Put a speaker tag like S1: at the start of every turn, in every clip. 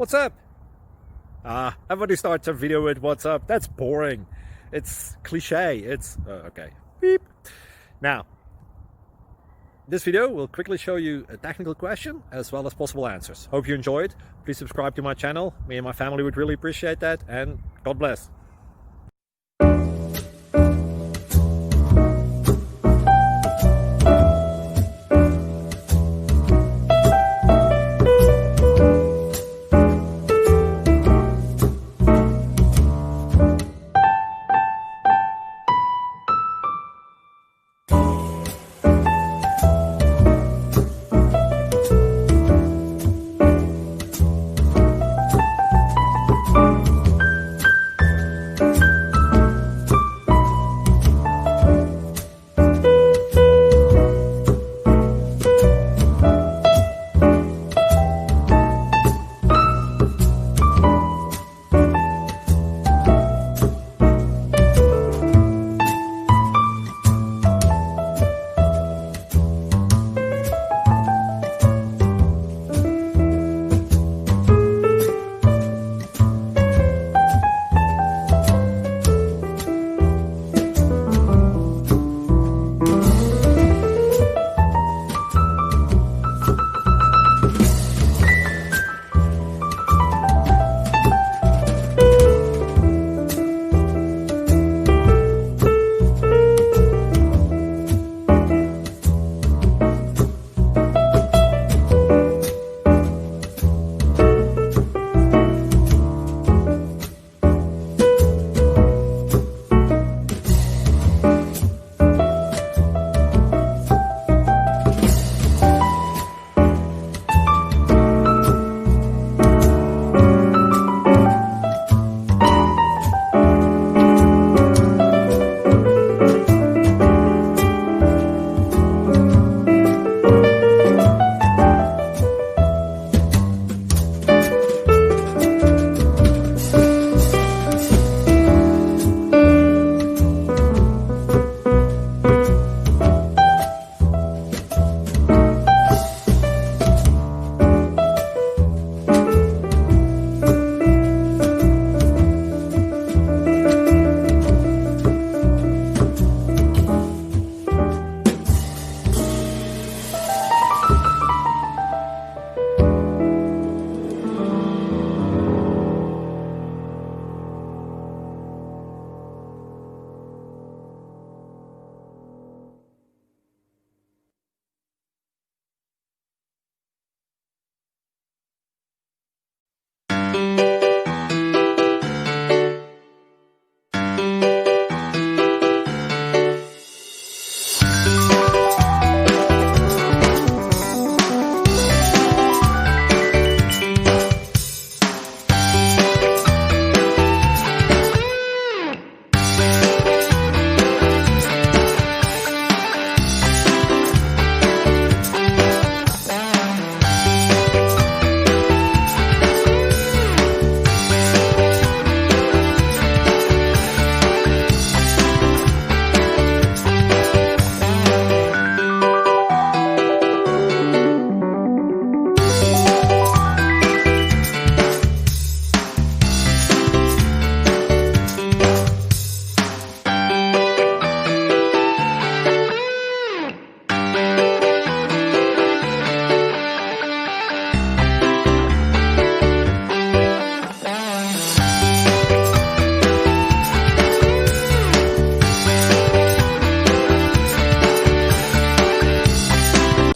S1: What's up? Everybody starts a video with what's up. That's boring. It's cliche. It's okay. Beep. Now, this video will quickly show you a technical question as well as possible answers. Hope you enjoyed. Please subscribe to my channel. Me and my family would really appreciate that, and God bless.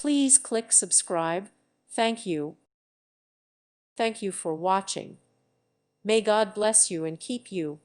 S2: Please click subscribe. Thank you. Thank you for watching. May God bless you and keep you.